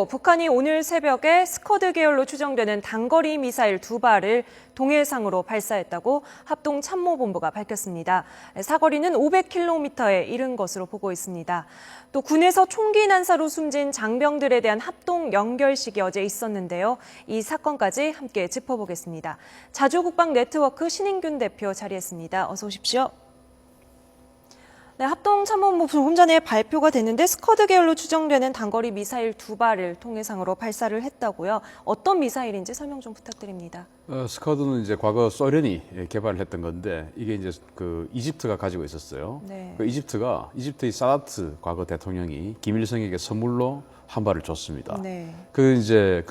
북한이 오늘 새벽에 스커드 계열로 추정되는 단거리 미사일 2발을 동해상으로 발사했다고 합동참모본부가 밝혔습니다. 사거리는 500km에 이른 것으로 보고 있습니다. 또 군에서 총기 난사로 숨진 장병들에 대한 합동 연결식이 어제 있었는데요. 이 사건까지 함께 짚어보겠습니다. 자주국방네트워크 신인균 대표 자리했습니다. 어서 오십시오. 네, 합동참모본부 조금 전에 발표가 됐는데 스커드 계열로 추정되는 단거리 미사일 2발을 동해상으로 발사를 했다고요. 어떤 미사일인지 설명 좀 부탁드립니다. 스커드는 이제 과거 소련이 개발을 했던 건데 이게 이제 그 이집트가 가지고 있었어요. 네. 그 이집트의 사다트 과거 대통령이 김일성에게 선물로 한 발을 줬습니다. 네. 그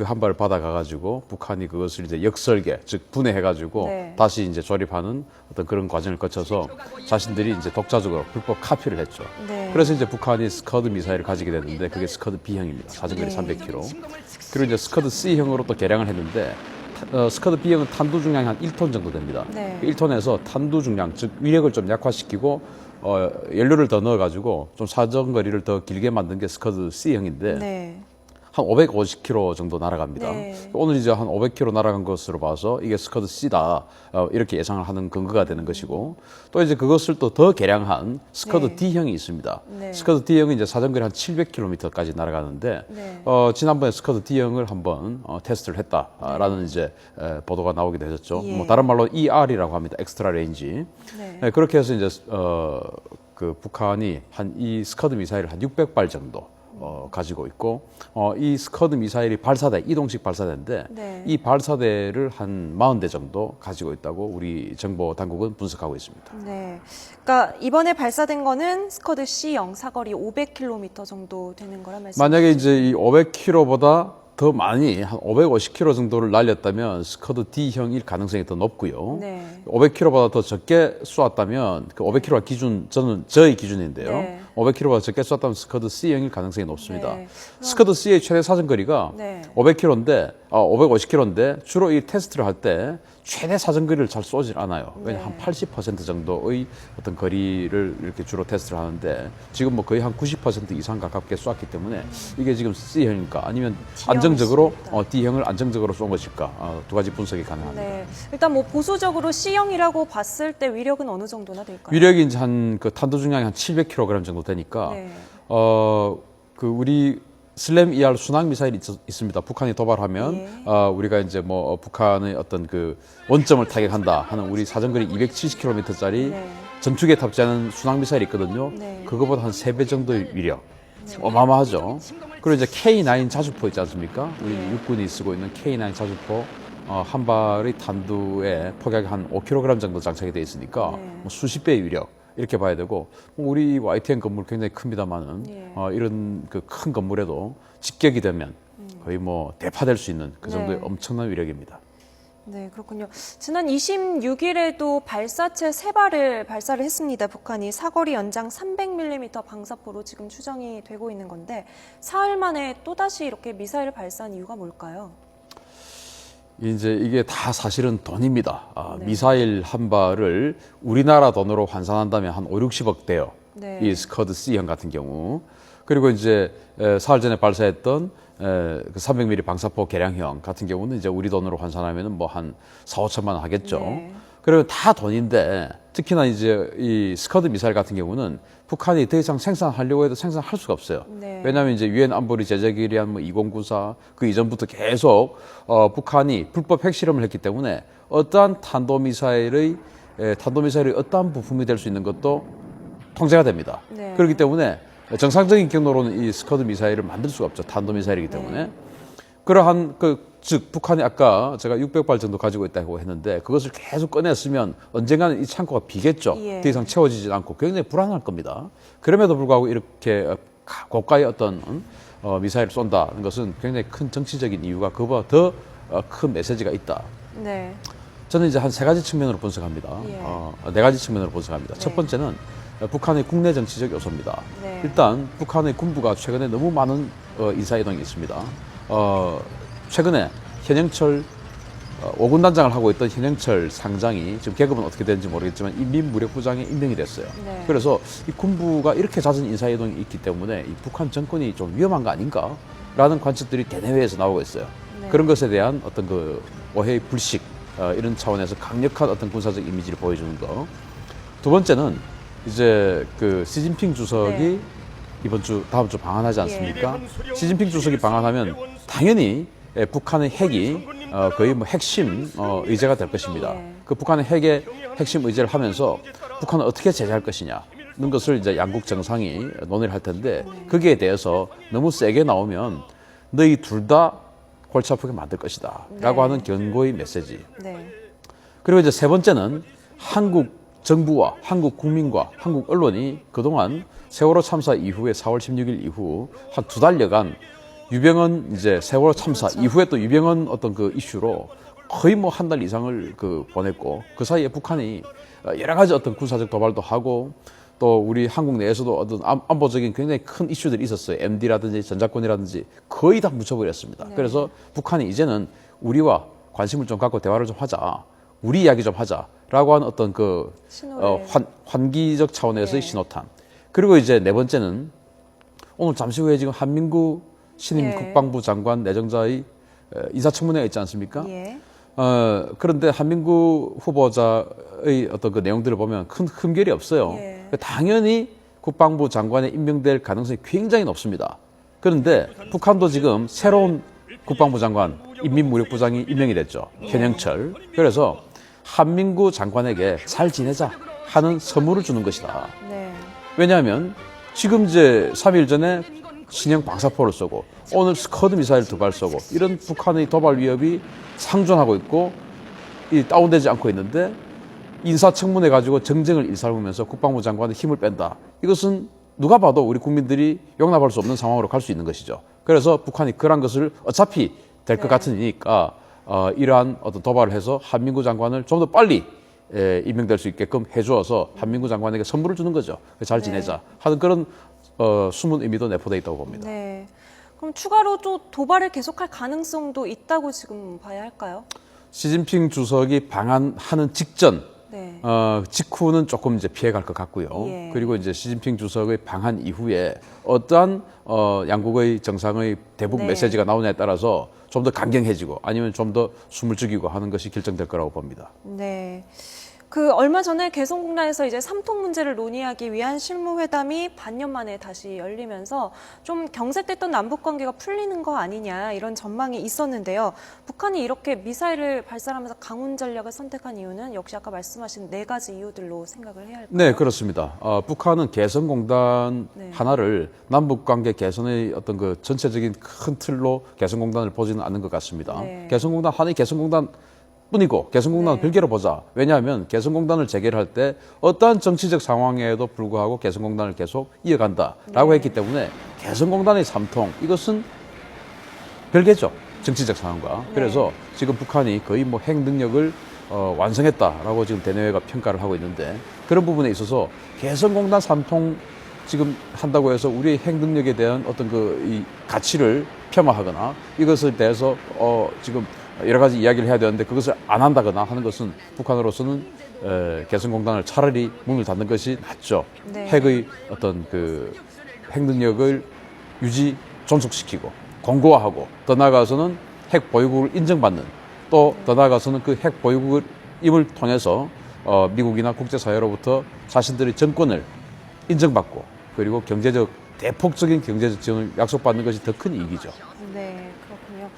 한 발을 받아가가지고 북한이 그것을 이제 역설계, 즉 분해해가지고 네. 다시 이제 조립하는 어떤 그런 과정을 거쳐서 자신들이 이제 독자적으로 불법 카피를 했죠. 네. 그래서 이제 북한이 스커드 미사일을 가지게 됐는데 그게 스커드 B형입니다. 사정거리 네. 300km. 그리고 이제 스커드 C형으로 또 개량을 했는데 스커드 B형은 탄두 중량이 한 1톤 정도 됩니다. 네. 1톤에서 탄두 중량, 즉 위력을 좀 약화시키고 연료를 더 넣어가지고 좀 사정거리를 더 길게 만든 게 스커드 C형인데 네. 한 550km 정도 날아갑니다. 네. 오늘 이제 한 500km 날아간 것으로 봐서 이게 스커드 C다 이렇게 예상을 하는 근거가 되는 것이고 또 이제 그것을 또 더 개량한 스커드 네. D형이 있습니다. 네. 스커드 D형은 이제 사정거리 한 700km까지 날아가는데 네. 지난번에 스커드 D형을 한번 테스트를 했다라는 이제 보도가 나오기도 했었죠. 예. 뭐 다른 말로 ER이라고 합니다. 엑스트라 레인지. 네. 그렇게 해서 이제 그 북한이 한 이 스커드 미사일을 한 600발 정도 가지고 있고 이 스커드 미사일이 발사대, 이동식 발사대인데 네. 이 발사대를 한 40대 정도 가지고 있다고 우리 정보 당국은 분석하고 있습니다. 네. 그러니까 이번에 발사된 거는 스커드 C형 사거리 500km 정도 되는 거란 말씀이시죠? 만약에 이제 이 500km보다 더 많이 한 550km 정도를 날렸다면 스커드 D형일 가능성이 더 높고요. 네. 500km보다 더 적게 쏘았다면 그 500km가 기준 저의 기준인데요. 네. 500km보다 적게 쏘았다면 스커드 C형일 가능성이 높습니다. 네. 스커드 C의 최대 사정거리가 네. 550km인데 주로 이 테스트를 할 때 최대 사정거리를 잘 쏘질 않아요. 왜냐 네. 한 80% 정도의 어떤 거리를 이렇게 주로 테스트를 하는데 지금 뭐 거의 한 90% 이상 가깝게 쏘았기 때문에 이게 지금 C형일까 아니면 안정적으로 D형을 안정적으로 쏜 것일까 두 가지 분석이 가능합니다. 네. 일단 뭐 보수적으로 C형이라고 봤을 때 위력은 어느 정도나 될까요? 위력이 이제 한 그 탄도 중량이 한 700kg 정도 되니까 네. 그 우리 슬램 ER 순항 미사일이 있습니다. 북한이 도발하면 예. 우리가 이제 뭐 북한의 어떤 그 원점을 타격한다 하는 우리 사정거리 270km짜리 네. 전투기에 탑재하는 순항 미사일이 있거든요. 네. 그거보다 한 3배 정도의 위력. 어마어마하죠. 그리고 이제 K9 자주포 있지 않습니까? 우리 육군이 쓰고 있는 K9 자주포 한 발의 탄두에 폭약이 한 5kg 정도 장착이 되어 있으니까 네. 뭐 수십 배의 위력 이렇게 봐야 되고 우리 YTN 건물 굉장히 큽니다만은 예. 이런 그 큰 건물에도 직격이 되면 거의 뭐 대파될 수 있는 그 정도의 네. 엄청난 위력입니다. 네, 그렇군요. 지난 26일에도 발사체 3발을 발사를 했습니다. 북한이 사거리 연장 300mm 방사포로 지금 추정이 되고 있는 건데 사흘 만에 또다시 이렇게 미사일을 발사한 이유가 뭘까요? 이제 이게 다 사실은 돈입니다. 네. 미사일 한 발을 우리나라 돈으로 환산한다면 한 5, 60억 돼요. 네. 이 스커드 C형 같은 경우. 그리고 이제 사흘 전에 발사했던 그 300mm 방사포 개량형 같은 경우는 이제 우리 돈으로 환산하면 뭐 한 4, 5천만 원 하겠죠. 네. 그리고 다 돈인데 특히나 이제 이 스커드 미사일 같은 경우는 북한이 더 이상 생산하려고 해도 생산할 수가 없어요. 네. 왜냐하면 이제 유엔 안보리 제재기일이한 뭐 2094 그 이전부터 계속 북한이 불법 핵실험을 했기 때문에 어떠한 탄도미사일의 어떠한 부품이 될 수 있는 것도 통제가 됩니다. 네. 그렇기 때문에 정상적인 경로로는 이 스커드 미사일을 만들 수가 없죠. 탄도미사일이기 때문에. 네. 그러한 즉 북한이 아까 제가 600발 정도 가지고 있다고 했는데 그것을 계속 꺼냈으면 언젠가는 이 창고가 비겠죠. 예. 더 이상 채워지지 않고 굉장히 불안할 겁니다. 그럼에도 불구하고 이렇게 고가의 어떤 미사일을 쏜다는 것은 굉장히 큰 정치적인 이유가 그보다 더 큰 메시지가 있다. 네. 저는 이제 한 세 가지 측면으로 분석합니다. 예. 네 가지 측면으로 분석합니다. 네. 첫 번째는 북한의 국내 정치적 요소입니다. 네. 일단 북한의 군부가 최근에 너무 많은 인사이동이 있습니다. 최근에 현영철 5군 단장을 하고 있던 현영철 상장이 지금 계급은 어떻게 되는지 모르겠지만 인민무력부장에 임명이 됐어요. 네. 그래서 이 군부가 이렇게 잦은 인사이동이 있기 때문에 이 북한 정권이 좀 위험한 거 아닌가? 라는 관측들이 대내외에서 나오고 있어요. 네. 그런 것에 대한 어떤 그 오해의 불식 이런 차원에서 강력한 어떤 군사적 이미지를 보여주는 거. 두 번째는 이제 그 시진핑 주석이 네. 이번 주 다음 주 방한하지 않습니까? 시진핑 주석이 방한하면 당연히 북한의 핵이 거의 뭐 핵심 의제가 될 것입니다. 예. 그 북한의 핵의 핵심 의제를 하면서 북한을 어떻게 제재할 것이냐 는 것을 이제 양국 정상이 논의를 할 텐데 거기에 대해서 너무 세게 나오면 너희 둘 다 골치 아프게 만들 것이다 라고 네. 하는 경고의 메시지. 네. 그리고 이제 세 번째는 한국 정부와 한국 국민과 한국 언론이 그동안 세월호 참사 이후에 4월 16일 이후 한 2달여간 유병헌 이제 세월호 참사 이후에 또 유병헌 어떤 그 이슈로 거의 뭐 한 달 이상을 그 보냈고 그 사이에 북한이 여러 가지 어떤 군사적 도발도 하고 또 우리 한국 내에서도 어떤 안보적인 굉장히 큰 이슈들이 있었어요. MD라든지 전작권이라든지 거의 다 묻혀버렸습니다. 네. 그래서 북한이 이제는 우리와 관심을 좀 갖고 대화를 좀 하자. 우리 이야기 좀 하자라고 하는 어떤 그 신호를. 환기적 차원에서의 네. 신호탄. 그리고 이제 네 번째는 오늘 잠시 후에 지금 한민구 신임 예. 국방부 장관 내정자의 인사청문회가 있지 않습니까? 예. 그런데 한민구 후보자의 어떤 그 내용들을 보면 큰 흠결이 없어요. 예. 당연히 국방부 장관에 임명될 가능성이 굉장히 높습니다. 그런데 북한도 지금 새로운 국방부 장관, 인민무력부장이 임명이 됐죠. 현영철. 그래서 한민구 장관에게 잘 지내자 하는 선물을 주는 것이다. 네. 왜냐하면 지금 이제 3일 전에 신형 방사포를 쏘고 오늘 스커드 미사일 2발 쏘고 이런 북한의 도발 위협이 상존하고 있고 이 다운되지 않고 있는데 인사청문회 가지고 정쟁을 일삼으면서 국방부 장관의 힘을 뺀다. 이것은 누가 봐도 우리 국민들이 용납할 수 없는 상황으로 갈 수 있는 것이죠. 그래서 북한이 그런 것을 어차피 될 것 네. 같으니까 이러한 어떤 도발을 해서 한민구 장관을 좀 더 빨리 임명될 수 있게끔 해주어서 한민구 장관에게 선물을 주는 거죠. 잘 지내자 하는 그런 숨은 의미도 내포되어 있다고 봅니다. 네. 그럼 추가로 또 도발을 계속할 가능성도 있다고 지금 봐야 할까요? 시진핑 주석이 방한하는 직전 네. 직후는 조금 이제 피해갈 것 같고요. 예. 그리고 이제 시진핑 주석의 방한 이후에 어떠한 양국의 정상의 대북 네. 메시지가 나오냐에 따라서 좀 더 강경해지고 아니면 좀 더 숨을 죽이고 하는 것이 결정될 거라고 봅니다. 네. 그 얼마 전에 개성공단에서 이제 삼통 문제를 논의하기 위한 실무회담이 반년 만에 다시 열리면서 좀 경색됐던 남북 관계가 풀리는 거 아니냐 이런 전망이 있었는데요. 북한이 이렇게 미사일을 발사하면서 강운 전략을 선택한 이유는 역시 아까 말씀하신 4가지 이유들로 생각을 해야 할까요? 네, 그렇습니다. 북한은 개성공단 네. 하나를 남북 관계 개선의 어떤 그 전체적인 큰 틀로 개성공단을 보지는 않는 것 같습니다. 네. 개성공단 하나의 개성공단 뿐이고 개성공단은 네. 별개로 보자. 왜냐하면 개성공단을 재개를 할 때 어떠한 정치적 상황에도 불구하고 개성공단을 계속 이어간다라고 네. 했기 때문에 개성공단의 삼통 이것은 별개죠. 정치적 상황과. 네. 그래서 지금 북한이 거의 뭐 핵 능력을 완성했다라고 지금 대내외가 평가를 하고 있는데 그런 부분에 있어서 개성공단 삼통 지금 한다고 해서 우리의 핵 능력에 대한 어떤 그 이 가치를 폄하하거나 이것에 대해서 지금 여러 가지 이야기를 해야 되는데 그것을 안 한다거나 하는 것은 북한으로서는 개성공단을 차라리 문을 닫는 것이 낫죠. 네. 핵의 어떤 그 핵 능력을 유지 존속시키고 공고화하고 더 나아가서는 핵 보유국을 인정받는 또 더 나아가서는 그 핵 보유국임을 통해서 미국이나 국제사회로부터 자신들의 정권을 인정받고 그리고 대폭적인 경제적 지원을 약속받는 것이 더 큰 이익이죠. 네, 그렇군요.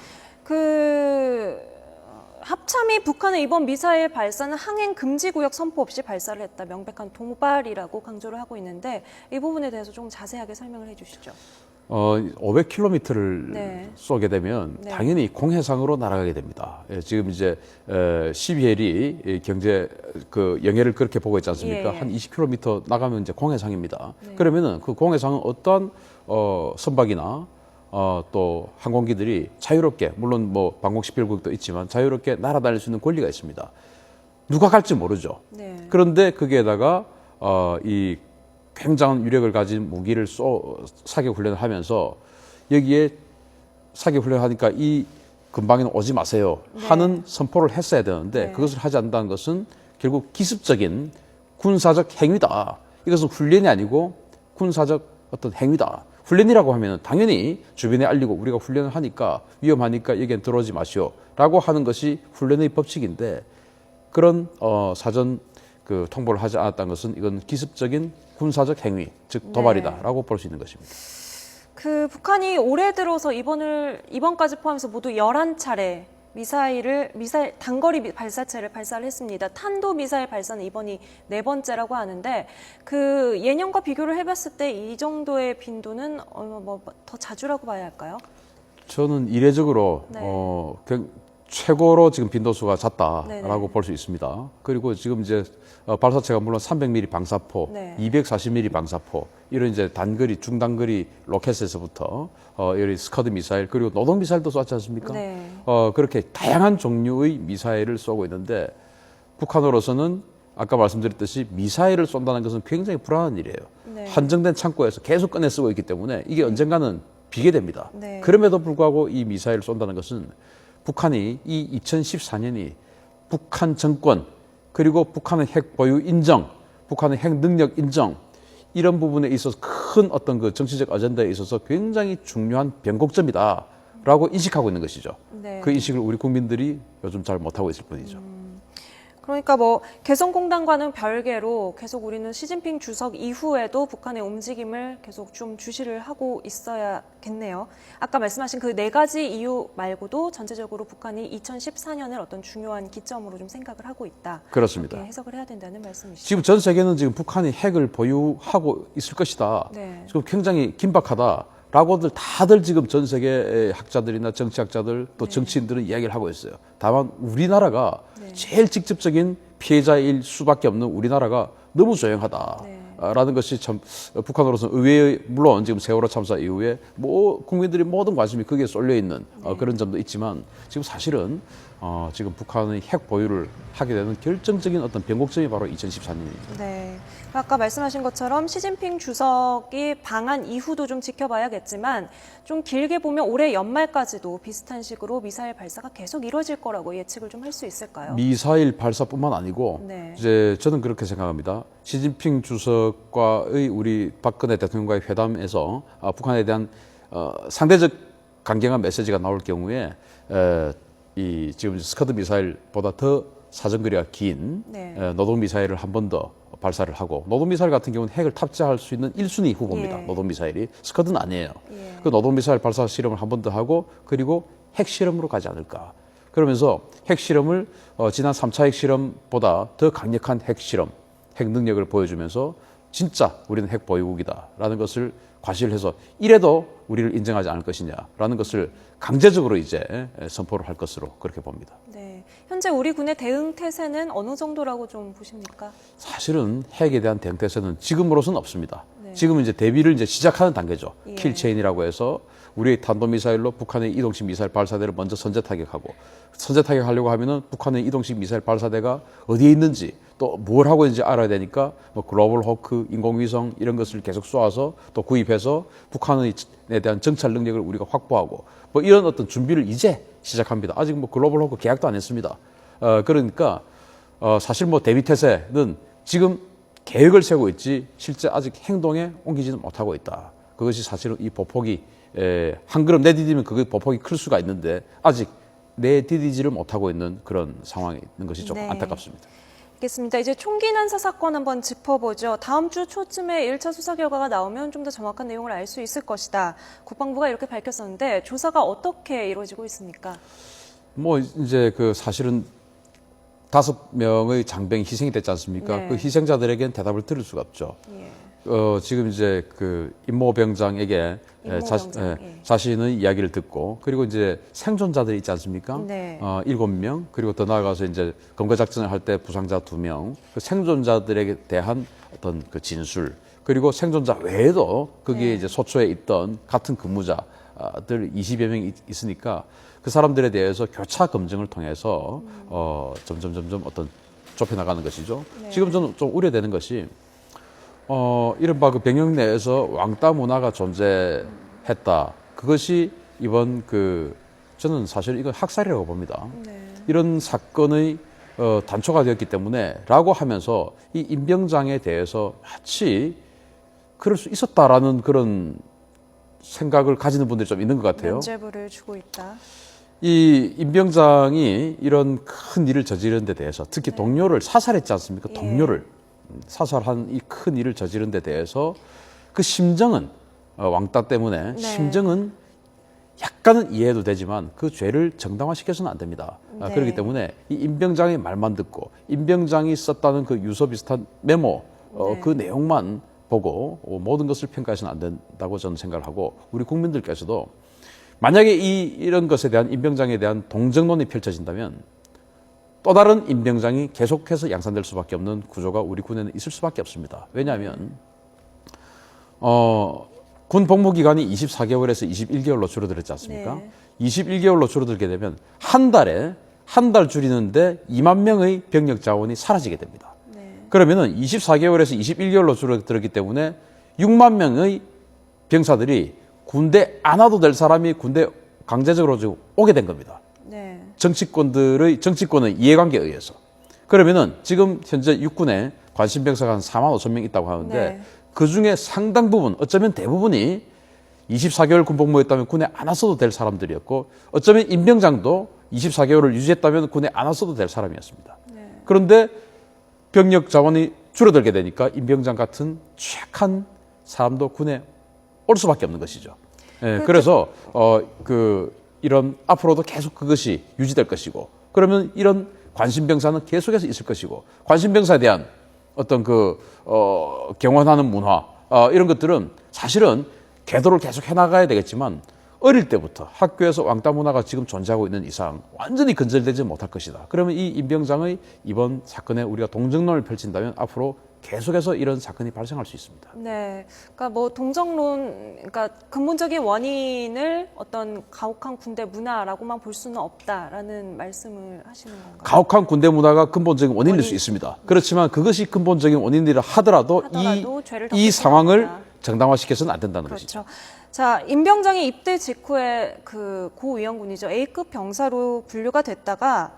합참이 북한의 이번 미사일 발사는 항행 금지 구역 선포 없이 발사를 했다. 명백한 도발이라고 강조를 하고 있는데 이 부분에 대해서 좀 자세하게 설명을 해주시죠. 500km를 네. 쏘게 되면 네. 당연히 공해상으로 날아가게 됩니다. 지금 이제 12헬이 경제 그 영해를 그렇게 보고 있지 않습니까? 예. 한 20km 나가면 이제 공해상입니다. 그러면은 그 공해상은 어떠한 선박이나 또 항공기들이 자유롭게 물론 뭐 방공 식별구역도 있지만 자유롭게 날아다닐 수 있는 권리가 있습니다. 누가 갈지 모르죠. 네. 그런데 거기에다가 이 굉장한 위력을 가진 무기를 사격 훈련을 하면서 여기에 사격 훈련을 하니까 이 근방에는 오지 마세요 하는 선포를 했어야 되는데 네. 그것을 하지 않는다는 것은 결국 기습적인 군사적 행위다. 이것은 훈련이 아니고 군사적 어떤 행위다. 훈련이라고 하면 당연히 주변에 알리고 우리가 훈련을 하니까 위험하니까 여기엔 들어오지 마시오라고 하는 것이 훈련의 법칙인데 그런 사전 그 통보를 하지 않았다는 것은 이건 기습적인 군사적 행위, 즉 도발이다라고 볼 수 있는 것입니다. 그 북한이 올해 들어서 이번까지 포함해서 모두 11차례 미사일 단거리 발사체를 발사를 했습니다. 탄도 미사일 발사는 이번이 4번째라고 하는데 그 예년과 비교를 해봤을 때 이 정도의 빈도는 더 자주라고 봐야 할까요? 저는 이례적으로 최고로 지금 빈도수가 잦다라고 네네. 볼 수 있습니다. 그리고 지금 이제 발사체가 물론 300mm 방사포, 네. 240mm 방사포 이런 이제 단거리, 중단거리 로켓에서부터 이런 스커드 미사일 그리고 노동 미사일도 쏘지 않습니까? 네. 그렇게 다양한 종류의 미사일을 쏘고 있는데 북한으로서는 아까 말씀드렸듯이 미사일을 쏜다는 것은 굉장히 불안한 일이에요. 네. 한정된 창고에서 계속 꺼내 쓰고 있기 때문에 이게 언젠가는 비게 됩니다. 네. 그럼에도 불구하고 이 미사일을 쏜다는 것은 북한이 이 2014년이 북한 정권 그리고 북한의 핵 보유 인정, 북한의 핵 능력 인정 이런 부분에 있어서 큰 어떤 그 정치적 아젠다에 있어서 굉장히 중요한 변곡점이다라고 인식하고 있는 것이죠. 네. 그 인식을 우리 국민들이 요즘 잘 못하고 있을 뿐이죠. 그러니까 개성공단과는 별개로 계속 우리는 시진핑 주석 이후에도 북한의 움직임을 계속 좀 주시를 하고 있어야겠네요. 아까 말씀하신 그 4가지 이유 말고도 전체적으로 북한이 2014년을 어떤 중요한 기점으로 좀 생각을 하고 있다. 그렇습니다. 이렇게 해석을 해야 된다는 말씀이시죠. 지금 전 세계는 지금 북한이 핵을 보유하고 있을 것이다. 네. 지금 굉장히 긴박하다라고들 다들 지금 전 세계의 학자들이나 정치학자들 또 정치인들은 이야기를 하고 있어요. 다만 우리나라가 제일 직접적인 피해자일 수밖에 없는 우리나라가 너무 조용하다라는 것이 참 북한으로서는 의외의 물론 지금 세월호 참사 이후에 국민들이 모든 관심이 거기에 쏠려 있는 그런 점도 있지만 지금 사실은 지금 북한의 핵 보유를 하게 되는 결정적인 어떤 변곡점이 바로 2014년입니다. 네. 아까 말씀하신 것처럼 시진핑 주석이 방한 이후도 좀 지켜봐야겠지만 좀 길게 보면 올해 연말까지도 비슷한 식으로 미사일 발사가 계속 이루어질 거라고 예측을 좀 할 수 있을까요? 미사일 발사뿐만 아니고 네. 이제 저는 그렇게 생각합니다. 시진핑 주석과의 우리 박근혜 대통령과의 회담에서 북한에 대한 상대적 강경한 메시지가 나올 경우에 이 지금 스커드 미사일보다 더 사정거리가 긴 노동 미사일을 한 번 더 발사를 하고 노동 미사일 같은 경우는 핵을 탑재할 수 있는 1순위 후보입니다. 예. 노동 미사일이 스커드는 아니에요. 예. 그 노동 미사일 발사 실험을 한 번 더 하고 그리고 핵 실험으로 가지 않을까. 그러면서 핵 실험을 지난 3차 핵 실험보다 더 강력한 핵 실험, 핵 능력을 보여주면서 진짜 우리는 핵 보유국이다라는 것을 과시해서 이래도 우리를 인정하지 않을 것이냐라는 것을 강제적으로 이제 선포를 할 것으로 그렇게 봅니다. 네. 현재 우리 군의 대응 태세는 어느 정도라고 좀 보십니까? 사실은 핵에 대한 대응 태세는 지금으로서는 없습니다. 네. 지금은 이제 대비를 이제 시작하는 단계죠. 예. 킬체인이라고 해서 우리의 탄도미사일로 북한의 이동식 미사일 발사대를 먼저 선제 타격하고 선제 타격하려고 하면은 북한의 이동식 미사일 발사대가 어디에 있는지 또 뭘 하고 있는지 알아야 되니까 글로벌 호크, 인공위성 이런 것을 계속 쏘아서 또 구입해서 북한에 대한 정찰 능력을 우리가 확보하고 이런 어떤 준비를 이제 시작합니다. 아직 글로벌 호크 계약도 안 했습니다. 그러니까 사실 대비 태세는 지금 계획을 세우고 있지 실제 아직 행동에 옮기지는 못하고 있다. 그것이 사실은 이 보폭이 한 걸음 내디디면 그 보폭이 클 수가 있는데 아직 내디디지를 못하고 있는 그런 상황이 있는 것이 좀 네. 안타깝습니다. 알겠습니다. 이제 총기 난사 사건 한번 짚어보죠. 다음 주 초쯤에 1차 수사 결과가 나오면 좀 더 정확한 내용을 알 수 있을 것이다. 국방부가 이렇게 밝혔었는데 조사가 어떻게 이루어지고 있습니까? 이제 사실은 5명의 장병이 희생이 됐지 않습니까? 네. 그 희생자들에겐 대답을 들을 수가 없죠. 예. 지금 이제 임모병장에게 임모병장, 예. 자신의 이야기를 듣고 그리고 이제 생존자들이 있지 않습니까? 네. 7명 그리고 더 나아가서 이제 검거 작전을 할 때 부상자 2명 그 생존자들에 대한 어떤 그 진술 그리고 생존자 외에도 거기에 네. 이제 소초에 있던 같은 근무자들 20여 명이 있으니까 그 사람들에 대해서 교차 검증을 통해서 점점 어떤 좁혀나가는 것이죠. 네. 지금 저는 좀 우려되는 것이 이른바 그 병영 내에서 왕따 문화가 존재했다. 그것이 이번 저는 사실 이건 학살이라고 봅니다. 네. 이런 사건의 단초가 되었기 때문에 라고 하면서 이 임병장에 대해서 마치 그럴 수 있었다라는 그런 생각을 가지는 분들이 좀 있는 것 같아요. 면죄부를 주고 있다. 이 임병장이 이런 큰 일을 저지른 데 대해서 특히 네. 동료를 사살했지 않습니까? 예. 동료를 사살한 이 큰 일을 저지른 데 대해서 그 심정은 왕따 때문에 네. 심정은 약간은 이해해도 되지만 그 죄를 정당화시켜서는 안 됩니다. 네. 그렇기 때문에 이 임병장의 말만 듣고 임병장이 썼다는 그 유서 비슷한 메모 네. 그 내용만 보고 모든 것을 평가해서는 안 된다고 저는 생각을 하고 우리 국민들께서도 만약에 이런 것에 대한 임병장에 대한 동정론이 펼쳐진다면 또 다른 임병장이 계속해서 양산될 수밖에 없는 구조가 우리 군에는 있을 수밖에 없습니다. 왜냐하면 군 복무 기간이 24개월에서 21개월로 줄어들었지 않습니까? 네. 21개월로 줄어들게 되면 한 달 줄이는데 2만 명의 병력 자원이 사라지게 됩니다. 네. 그러면은 24개월에서 21개월로 줄어들었기 때문에 6만 명의 병사들이 군대 안 와도 될 사람이 군대 강제적으로 지금 오게 된 겁니다. 네. 정치권의 이해관계에 의해서. 그러면은 지금 현재 육군에 관심병사가 한 4만 5천 명 있다고 하는데 네. 그 중에 상당 부분, 어쩌면 대부분이 24개월 군복무했다면 군에 안 왔어도 될 사람들이었고 어쩌면 임병장도 24개월을 유지했다면 군에 안 왔어도 될 사람이었습니다. 네. 그런데 병력 자원이 줄어들게 되니까 임병장 같은 취약한 사람도 군에 올 수밖에 없는 것이죠. 예, 그래서 이런 앞으로도 계속 그것이 유지될 것이고 그러면 이런 관심병사는 계속해서 있을 것이고 관심병사에 대한 어떤 경원하는 문화 이런 것들은 사실은 궤도를 계속 해나가야 되겠지만 어릴 때부터 학교에서 왕따 문화가 지금 존재하고 있는 이상 완전히 근절되지 못할 것이다. 그러면 이 임병장의 이번 사건에 우리가 동정론을 펼친다면 앞으로 계속해서 이런 사건이 발생할 수 있습니다. 네, 그러니까 뭐 동정론, 그러니까 근본적인 원인을 어떤 가혹한 군대 문화라고만 볼 수는 없다라는 말씀을 하시는 건가요? 가혹한 군대 문화가 근본적인 원인일 수 있습니다. 그렇지만 그것이 근본적인 원인이라 하더라도 죄를 이 덮을 상황을 수는 없다. 그렇죠. 정당화시켜서는 안 된다는 것이죠. 자, 임병장이 입대 직후에 그 고위험군이죠. A급 병사로 분류가 됐다가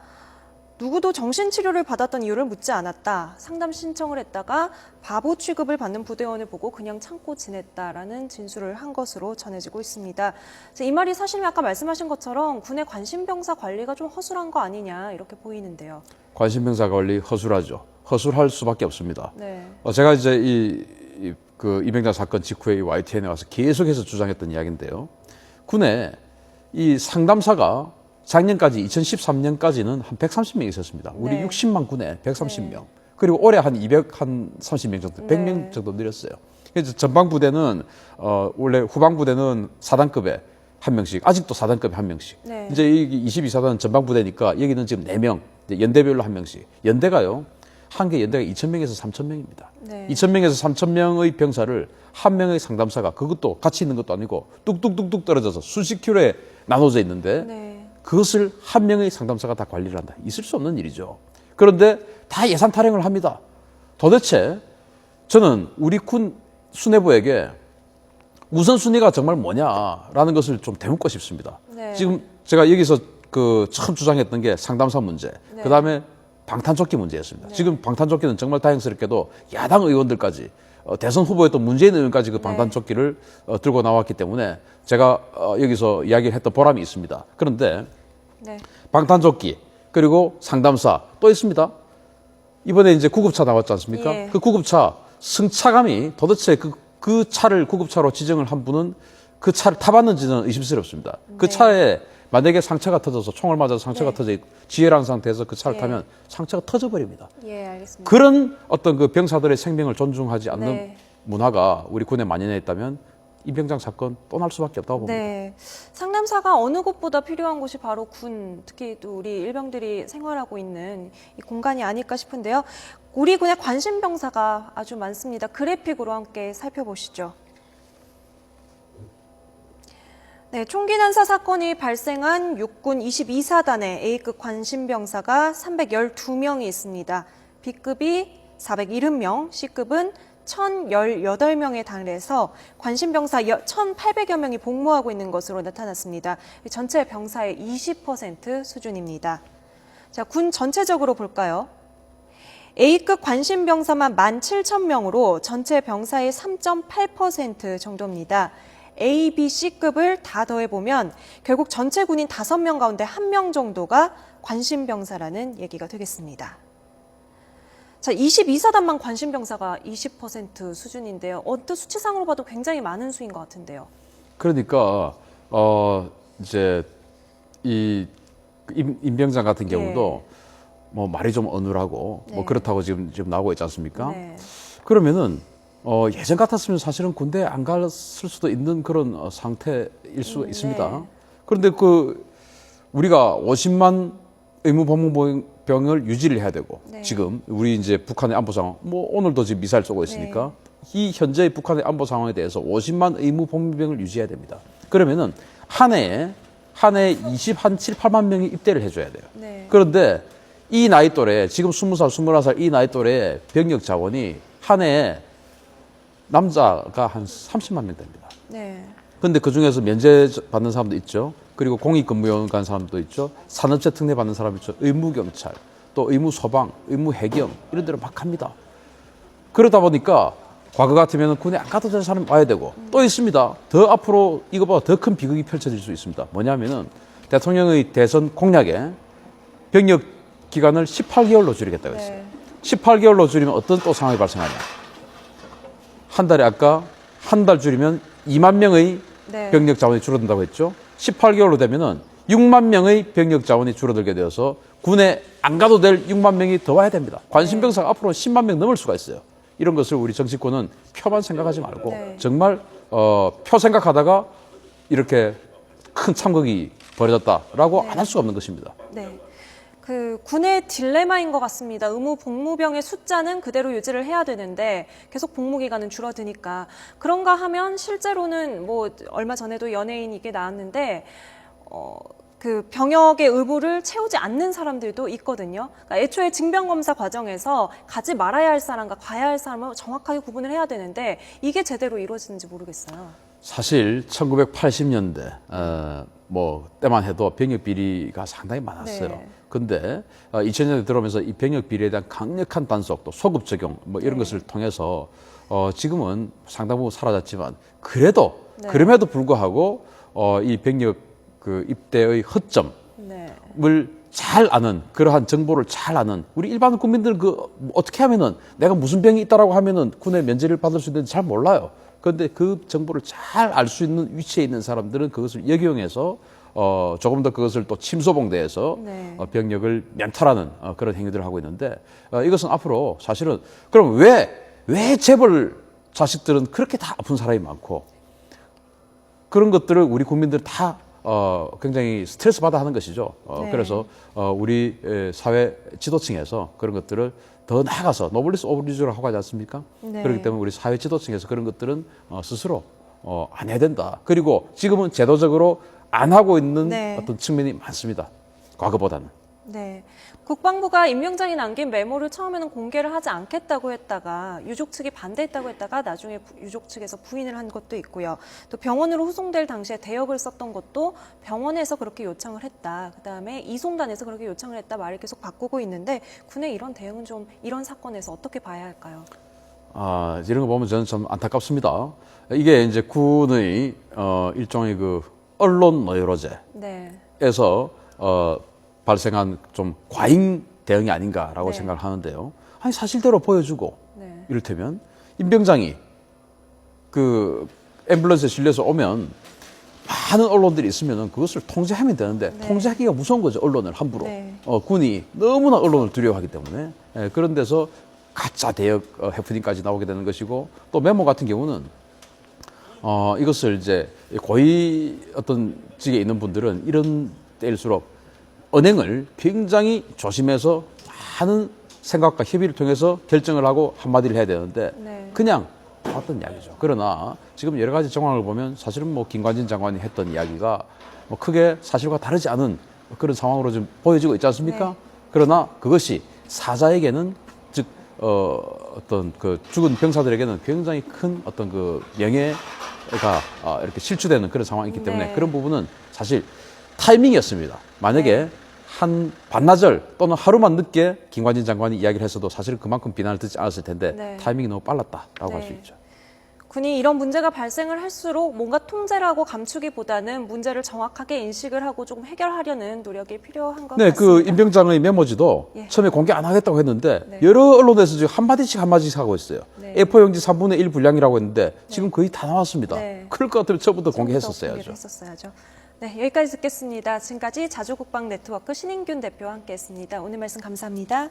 누구도 정신치료를 받았던 이유를 묻지 않았다. 상담 신청을 했다가 바보 취급을 받는 부대원을 보고 그냥 참고 지냈다라는 진술을 한 것으로 전해지고 있습니다. 이 말이 사실 아까 말씀하신 것처럼 군의 관심병사 관리가 좀 허술한 거 아니냐 이렇게 보이는데요. 관심병사 관리 허술하죠. 허술할 수밖에 없습니다. 네. 제가 이제 그 임병장 사건 직후에 이 YTN에 와서 계속해서 주장했던 이야기인데요. 군에 이 상담사가 작년까지 2013년까지는 한 130명 있었습니다. 우리 네. 60만 군에 130명. 네. 그리고 올해 한 230명 정도, 100명 네. 정도 늘었어요. 그래서 전방부대는 원래 후방부대는 4단급에 한 명씩, 아직도 4단급에 한 명씩. 네. 이제 이 22사단은 전방부대니까 여기는 지금 4명, 연대별로 한 명씩. 연대가요. 한 개 연대가 2,000명에서 3,000명입니다. 네. 2,000명에서 3,000명의 병사를 한 명의 상담사가 그것도 같이 있는 것도 아니고 뚝뚝뚝뚝 떨어져서 수십 킬로에 나눠져 있는데 네. 그것을 한 명의 상담사가 다 관리를 한다. 있을 수 없는 일이죠. 그런데 다 예산 타령을 합니다. 도대체 저는 우리 군 수뇌부에게 우선순위가 정말 뭐냐라는 것을 좀 되묻고 싶습니다. 네. 지금 제가 여기서 처음 주장했던 게 상담사 문제, 네. 그다음에 방탄조끼 문제였습니다. 네. 지금 방탄조끼는 정말 다행스럽게도 야당 의원들까지 대선 후보였던 문재인 의원까지 그 네. 방탄조끼를 들고 나왔기 때문에 제가 여기서 이야기를 했던 보람이 있습니다. 그런데 네. 방탄조끼 그리고 상담사 또 있습니다. 이번에 이제 구급차 나왔지 않습니까? 예. 그 구급차 승차감이 도대체 그 차를 구급차로 지정을 한 분은 그 차를 타봤는지는 의심스럽습니다. 그 네. 차에 만약에 상처가 터져서 총을 맞아서 상처가 네. 터져 지혈한 상태에서 그 차를 예. 타면 상처가 터져버립니다. 예, 알겠습니다. 그런 어떤 그 병사들의 생명을 존중하지 않는 네. 문화가 우리 군에 만연해 있다면 임병장 사건 또 날 수밖에 없다고 봅니다. 네, 상담사가 어느 곳보다 필요한 곳이 바로 군, 특히 또 우리 일병들이 생활하고 있는 이 공간이 아닐까 싶은데요. 우리 군의 관심병사가 아주 많습니다. 그래픽으로 함께 살펴보시죠. 네, 총기 난사 사건이 발생한 육군 22사단의 A급 관심병사가 312명이 있습니다. B급이 470명, C급은 1,018명에 달해서 관심병사 1,800여 명이 복무하고 있는 것으로 나타났습니다. 전체 병사의 20% 수준입니다. 자, 군 전체적으로 볼까요? A급 관심병사만 17,000명으로 전체 병사의 3.8% 정도입니다. A, B, C급을 다 더해보면 결국 전체 군인 5명 가운데 1명 정도가 관심병사라는 얘기가 되겠습니다. 자, 22사단만 관심병사가 20% 수준인데요. 언뜻 수치상으로 봐도 굉장히 많은 수인 것 같은데요. 그러니까 이제 이 임병장 같은 경우도 뭐 말이 좀 어눌하고 뭐 그렇다고 지금 나오고 있지 않습니까? 네. 그러면은 예전 같았으면 사실은 군대 안 갔을 수도 있는 그런 상태일 수가 있습니다. 그런데 우리가 50만 의무복무병을 유지를 해야 되고 지금 우리 이제 북한의 안보 상황 뭐 오늘도 지금 미사일 쏘고 있으니까 이 현재의 북한의 안보 상황에 대해서 50만 의무복무병을 유지해야 됩니다. 그러면은 한 해에 7, 8만 명이 입대를 해줘야 돼요. 그런데 이 나이 또래 지금 20살, 21살 이 나이 또래 병력 자원이 한 해에 남자가 한 30만 명 됩니다. 근데 그 중에서 면제 받는 사람도 있죠. 그리고 공익근무요원 간 사람도 있죠. 산업재 특례 받는 사람 있죠. 의무경찰, 또 의무소방, 의무해경 이런 데로 막 갑니다. 그러다 보니까 과거 같으면 군에 안 가도 되는 사람이 와야 되고 또 있습니다. 더 앞으로 이거보다 더 큰 비극이 펼쳐질 수 있습니다. 뭐냐면은 대통령의 대선 공약에 병역 기간을 18개월로 줄이겠다고 했어요. 18개월로 줄이면 어떤 또 상황이 발생하냐. 한 달에 아까 한 달 줄이면 2만 명의 병력 자원이 줄어든다고 했죠. 18개월로 되면은 6만 명의 병력 자원이 줄어들게 되어서 군에 안 가도 될 6만 명이 더 와야 됩니다. 관심병사가 앞으로 10만 명 넘을 수가 있어요. 이런 것을 우리 정치권은 표만 생각하지 말고 정말 표 생각하다가 이렇게 큰 참극이 벌어졌다라고 안 할 수가 없는 것입니다. 그 군의 딜레마인 것 같습니다. 의무 복무병의 숫자는 그대로 유지를 해야 되는데 계속 복무 기간은 줄어드니까 그런가 하면 실제로는 뭐 얼마 전에도 연예인 이게 나왔는데 그 병역의 의무를 채우지 않는 사람들도 있거든요. 그러니까 애초에 징병검사 과정에서 가지 말아야 할 사람과 가야 할 사람을 정확하게 구분을 해야 되는데 이게 제대로 이루어지는지 모르겠어요. 사실 1980년대 뭐 때만 해도 병역 비리가 상당히 많았어요. 근데 2000년대 들어오면서 이 병역 비리에 대한 강력한 단속 또 소급 적용 뭐 이런 것을 통해서 지금은 상당 부분 사라졌지만 그럼에도 불구하고 이 병역 그 입대의 허점을 잘 아는 그러한 정보를 잘 아는 우리 일반 국민들은 어떻게 하면은 내가 무슨 병이 있다라고 하면은 군에 면제를 받을 수 있는지 잘 몰라요. 그런데 그 정보를 잘 알 수 있는 위치에 있는 사람들은 그것을 역용해서 조금 더 그것을 또 침소봉대해서 병력을 면탈하는 그런 행위들을 하고 있는데 이것은 앞으로 사실은 그럼 왜 재벌 자식들은 그렇게 다 아픈 사람이 많고 그런 것들을 우리 국민들 다 굉장히 스트레스 받아 하는 것이죠. 그래서 우리 사회 지도층에서 그런 것들을 더 나아가서 노블리스 오브리주를 하고 하지 않습니까? 그렇기 때문에 우리 사회 지도층에서 그런 것들은 스스로 안 해야 된다. 그리고 지금은 제도적으로 안 하고 있는 어떤 측면이 많습니다. 과거보다는. 국방부가 임명장이 남긴 메모를 처음에는 공개를 하지 않겠다고 했다가 유족 측이 반대했다고 했다가 나중에 유족 측에서 부인을 한 것도 있고요. 또 병원으로 후송될 당시에 대역을 썼던 것도 병원에서 그렇게 요청을 했다. 그다음에 이송단에서 그렇게 요청을 했다. 말을 계속 바꾸고 있는데 군의 이런 대응은 좀 이런 사건에서 어떻게 봐야 할까요? 이런 거 보면 저는 참 안타깝습니다. 이게 이제 군의 일종의 그 언론 노예로제에서 발생한 좀 과잉 대응이 아닌가라고 생각을 하는데요. 아니 사실대로 보여주고 이를테면 임병장이 그 앰뷸런스에 실려서 오면 많은 언론들이 있으면 그것을 통제하면 되는데 통제하기가 무서운 거죠. 언론을 함부로. 군이 너무나 언론을 두려워하기 때문에 그런 데서 가짜 대역 해프닝까지 나오게 되는 것이고 또 메모 같은 경우는 이것을 이제 고위 어떤 직에 있는 분들은 이런 때일수록 언행을 굉장히 조심해서 많은 생각과 협의를 통해서 결정을 하고 한마디를 해야 되는데 그냥 나왔던 이야기죠. 그러나 지금 여러 가지 정황을 보면 사실은 뭐 김관진 장관이 했던 이야기가 뭐 크게 사실과 다르지 않은 그런 상황으로 좀 보여지고 있지 않습니까? 그러나 그것이 사자에게는 즉 어떤 그 죽은 병사들에게는 굉장히 큰 어떤 그 명예가 이렇게 실추되는 그런 상황이 있기 때문에 그런 부분은 사실 타이밍이었습니다. 만약에 한 반나절 또는 하루만 늦게 김관진 장관이 이야기를 했어도 사실은 그만큼 비난을 듣지 않았을 텐데 타이밍이 너무 빨랐다라고 할 수 있죠. 군이 이런 문제가 발생을 할수록 뭔가 통제를 하고 감추기보다는 문제를 정확하게 인식을 하고 조금 해결하려는 노력이 필요한 것 네, 같습니다. 그 임병장의 메모지도 예. 처음에 공개 안 하겠다고 했는데 네. 여러 언론에서 지금 한마디씩 하고 있어요. 네. A4 용지 3분의 1 분량이라고 했는데 지금 거의 다 나왔습니다. 네. 그럴 것 같으면 처음부터 공개를 공개했었어야죠. 했었어야죠. 네, 여기까지 듣겠습니다. 지금까지 자주국방 네트워크 신인균 대표와 함께했습니다. 오늘 말씀 감사합니다.